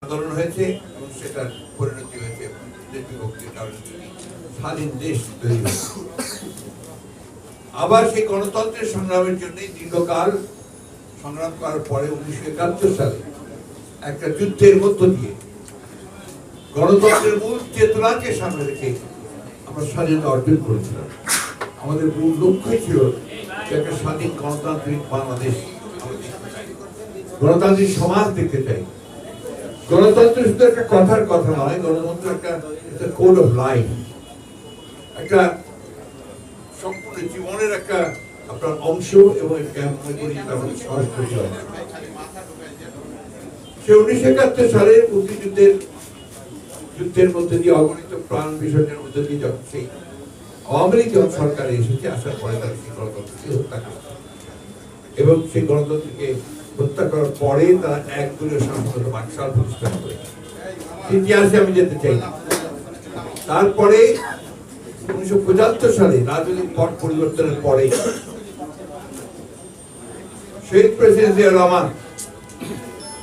আন্দোলন হয়েছে এবং সেটার পরিণতি হয়েছে দেশ বিভক্তির কারণে স্বাধীন দেশ তৈরি হয়েছে। আবার সেই গণতন্ত্রের সংগ্রামের জন্য দীর্ঘকাল সংগ্রাম করার পরে 1971 সালে একটা যুদ্ধের মধ্য দিয়ে গণতন্ত্রের মূল চেতনাকে সামনে রেখে আমরা স্বাধীনতা অর্জন করেছিলাম। আমাদের মূল লক্ষ্যই ছিল যে একটা স্বাধীন গণতান্ত্রিক বাংলাদেশ আমরা দেখতে চাই, গণতান্ত্রিক সমাজ দেখতে চাই। গণতন্ত্র শুধু একটা কথার কথা নয়, গণতন্ত্র একটা কোড অফ লাইফ, একটা সম্পূর্ণ জীবনের একটা আপনার অংশ এবং আমাদের সংস্কৃতি। সে 1971 সালে যুদ্ধের মধ্যে দিয়ে অগণিত প্রাণ বিসর্জনের মধ্যে দিয়ে যখন সেই আওয়ামী লীগ যখন সরকারে এসেছে, আসার পরে তারা সেই গণতন্ত্রকে হত্যা করে এবং সেই গণতন্ত্রকে হত্যা করার পরে তারা একদলীয় শাসন বাকশাল প্রতিষ্ঠা করে। ইতিহাসে আমি যেতে চাই না। তারপরে 1975 সালে রাজনৈতিক পট পরিবর্তনের পরে শহীদ প্রেসিডেন্ট জিয়া রহমান,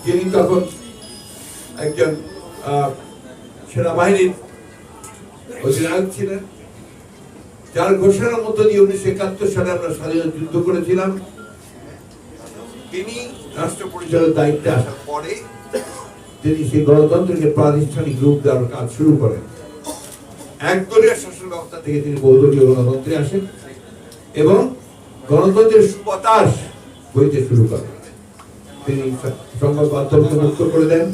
যিনি তখন একজন সেনাবাহিনীর অধিনায়ক ছিলেন, যার ঘোষণার মধ্য দিয়ে 1971 সালে আমরা স্বাধীনতা যুদ্ধ করেছিলাম, তিনি রাষ্ট্র পরিচালকের দায়িত্বে আসার পরে তিনি সেই গণতন্ত্রকে প্রাতিষ্ঠানিক রূপ দেওয়ার কাজ শুরু করেন। একদলীয় শাসন ব্যবস্থা থেকে তিনি বহুদলীয় গণতন্ত্রে আসেন এবং গণতন্ত্রের সুবাতাস বইতে শুরু করেন। তিনি সংবাদ মাধ্যমকে মুক্ত করে দেন,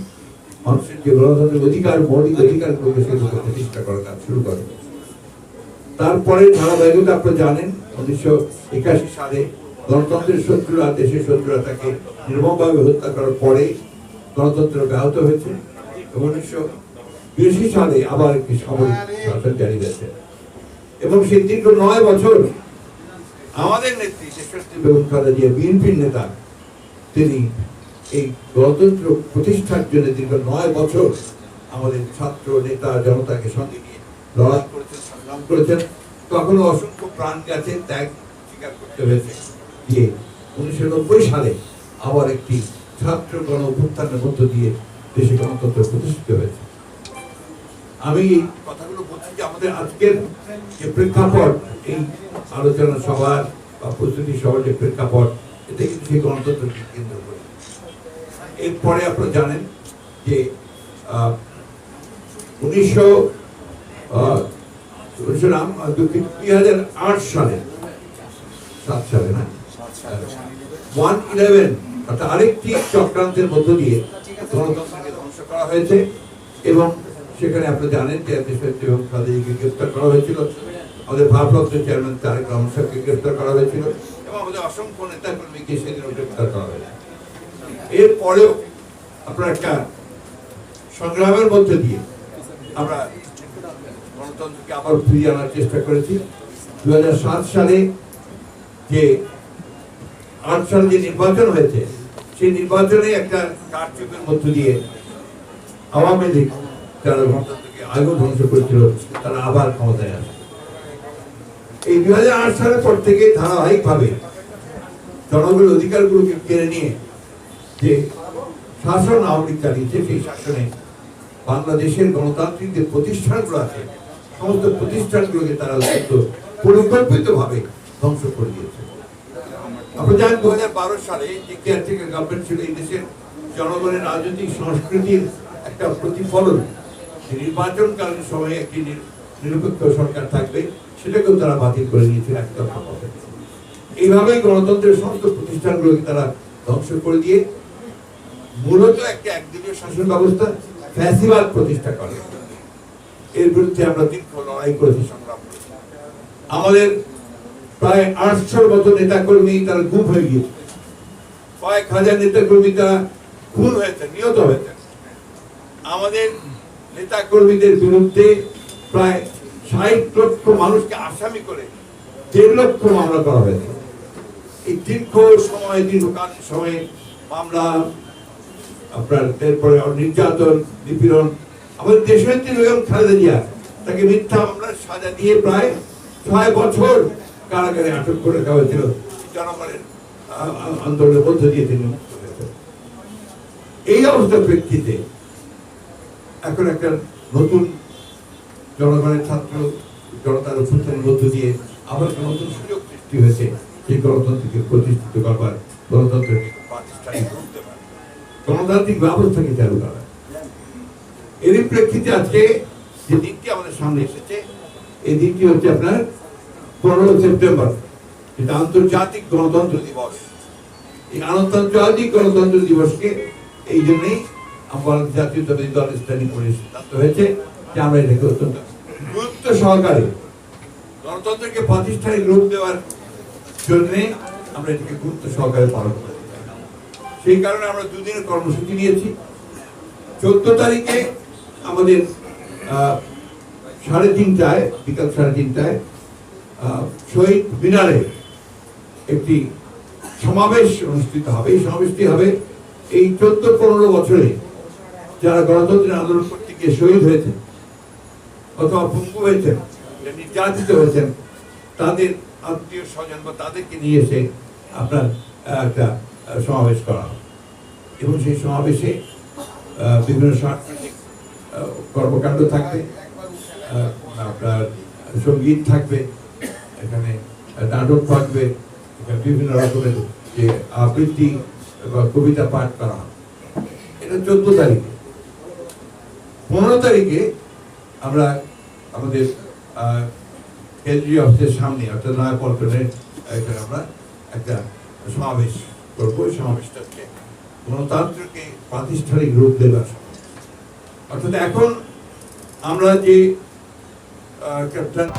মানুষের যে গণতন্ত্রের অধিকার, মৌলিক অধিকারগুলোকে সেগুলোকে প্রতিষ্ঠা করার কাজ শুরু করেন। তারপরে ধারাবাহিকতা আপনারা জানেন, 1981 সালে গণতন্ত্রের শত্রুরা, দেশের শত্রুরা তাকে নির্মমভাবে হত্যা করার পরে গণতন্ত্র ব্যাহত হয়েছে এবং 1982 সালে আবার একটি সামরিক শাসন জারি হয়েছে এবং সেই দীর্ঘ 9 বছর আমাদের নেত্রী দেশনেত্রী বেগম খালেদা জিয়া, বিএনপির নেতা, তিনি এই গণতন্ত্র প্রতিষ্ঠার জন্য দীর্ঘ 9 বছর আমাদের ছাত্র নেতা জনতাকে সঙ্গে নিয়ে লড়াই করেছেন, সংগ্রাম করেছেন। তখনও অসংখ্য প্রাণ গেছে, ত্যাগ স্বীকার করতে হয়েছে। যে 1990 সালে আবার একটি ছাত্র গণ অভ্যুত্থানের মধ্য দিয়ে দেশে গণতন্ত্র প্রতিষ্ঠিত হয়েছে। আমি এই কথাগুলো বলছি যে আমাদের আজকের যে প্রেক্ষাপট, এই আলোচনা সভার বা প্রস্তুতি সভার যে প্রেক্ষাপট, এটা কিন্তু সেই গণতন্ত্রকে কেন্দ্র করে। এরপরে আপনারা জানেন যে 2008 সালে 7 সালে না 111 অর্থাৎ আরেকটি চক্রান্তের মধ্য দিয়ে গণতন্ত্রকে ধ্বংস করা হয়েছে এবং সেখানে আপনারা জানেন যে দেশনেত্রী বেগম খালেদা জিয়াকে গ্রেফতার করা হয়েছিল, আমাদের ভারপ্রাপ্ত চেয়ারম্যান তারেক রহমান সাহেবকে গ্রেফতার করা হয়েছিল এবং আমাদের অসংখ্য নেতা কর্মীকে সেদিনও গ্রেফতার করা হয়েছে। এরপরেও আপনার একটা সংগ্রামের মধ্যে দিয়ে আমরা গণতন্ত্রকে আবার ফিরিয়ে আনার চেষ্টা করেছি। 2007 সালে যে 8 সালে যে নির্বাচন হয়েছে, সেই নির্বাচনে একটা কারচুপির মধ্য দিয়ে আওয়ামী লীগ যারা গণতন্ত্রকে আগে ধ্বংস করেছিল, তারা আবার ক্ষমতায় আসে। এই 2008 সালের পর থেকে ধারাবাহিকভাবে জনগণের অধিকারগুলোকে কেড়ে নিয়ে যে শাসন আওয়ামী লীগ চালিয়েছে, সেই শাসনে বাংলাদেশের গণতান্ত্রিক যে প্রতিষ্ঠানগুলো আছে, সমস্ত প্রতিষ্ঠানগুলোকে তারা অত্যন্ত পরিকল্পিতভাবে ধ্বংস করে দিয়েছে। আপনারা জানেন 2012 সালে যে কেয়ারটেকার গভর্নমেন্ট ছিল, এই দেশের জনগণের রাজনৈতিক সংস্কৃতির একটা প্রতিফলন। নির্বাচনকালীন সময়ে একটি নিরপেক্ষ সরকার থাকবে, সেটাকেও তারা বাতিল করে দিয়েছিল একতরফাভাবে। এইভাবেই গণতন্ত্রের সমস্ত প্রতিষ্ঠানগুলোকে তারা ধ্বংস করে দিয়ে মূলত একটা একদলীয় শাসন ব্যবস্থা, ফ্যাসিবাদ প্রতিষ্ঠা করে। এর বিরুদ্ধে আমরা দীর্ঘ লড়াই করেছি, সংগ্রাম করেছি। আমাদের প্রায় 800 মতো নেতা কর্মী তারা গুম হয়ে গিয়েছে, কয়েক হাজার নেতা কর্মী তারা খুন হয়েছে, নিহত হয়েছে। আমাদের নেতা কর্মীদের বিরুদ্ধে প্রায় 60 লক্ষ মানুষকে আসামি করে 1.5 লক্ষ মামলা করা হয়েছে। এই দীর্ঘকালীন সময়ে মামলা, আপনার এরপরে নির্যাতন, নিপীড়ন। আমাদের দেশনেত্রী বেগম খালেদা জিয়া, তাকে মিথ্যা মামলার সাজা দিয়ে প্রায় 6 বছর কারাগারে আটক করে দেওয়া হয়েছিল। জনগণের আন্দোলনের মধ্য দিয়ে তিনি মুক্ত হয়েছেন। এই অবস্থার প্রেক্ষিতে এখন একটা নতুন জনগণের ছাত্র জনতার অভ্যুত্থানের মধ্য দিয়ে আবার একটা নতুন সুযোগ সৃষ্টি হয়েছে সেই গণতন্ত্রকে প্রতিষ্ঠিত করবার, গণতন্ত্রকে প্রাতিষ্ঠানিক রূপ দেবার, গণতান্ত্রিক ব্যবস্থাকে চালু করা। এরই প্রেক্ষিতে আজকে যে দিনটি আমাদের সামনে এসেছে, এই দিনটি হচ্ছে আপনার 15 সেপ্টেম্বর, যেটা আন্তর্জাতিক গণতন্ত্র দিবস। এই আন্তর্জাতিক গণতন্ত্র দিবসকে এই জন্যই আমার জাতীয়তাবাদী দল স্ট্যান্ডিং কমিটি সিদ্ধান্ত হয়েছে যে আমরা এটাকে অত্যন্ত গুরুত্ব সহকারে গণতন্ত্রকে প্রাতিষ্ঠানিক রূপ দেওয়ার জন্য আমরা এটাকে গুরুত্ব সহকারে পালন করি। সেই কারণে আমরা দুদিনের কর্মসূচি নিয়েছি। 14 তারিখে আমাদের 3:30টায়, বিকাল 3:30টায় শহীদ মিনারে একটি সমাবেশ অনুষ্ঠিত হবে। এই সমাবেশটি হবে এই 14-15 বছরে যারা গণতন্ত্রের আন্দোলন করতে গিয়ে শহীদ হয়েছেন অথবা পঙ্গু হয়েছেন, নির্যাতিত হয়েছেন, তাদের আত্মীয় স্বজন বা তাদেরকে নিয়ে এসে আপনার একটা সমাবেশ করা হবে। এবং সেই সমাবেশে বিভিন্ন সাংস্কৃতিক কর্মকাণ্ড থাকবে, আপনার সঙ্গীত থাকবে, এখানে নাটক থাকবে, এখানে বিভিন্ন রকমের যে আবৃত্তি বা কবিতা পাঠ করা হবে। এটা 14 তারিখে। 15 তারিখে আমরা আমাদের কেন্দ্রীয় অফিসের সামনে অর্থাৎ নয়াপল্টনের এখানে আমরা একটা সমাবেশ করবো। এই সমাবেশটা হচ্ছে গণতন্ত্রকে প্রাতিষ্ঠানিক রূপ দেবার সমাবেশ। অর্থাৎ এখন আমরা যে ক্যাপ্টেন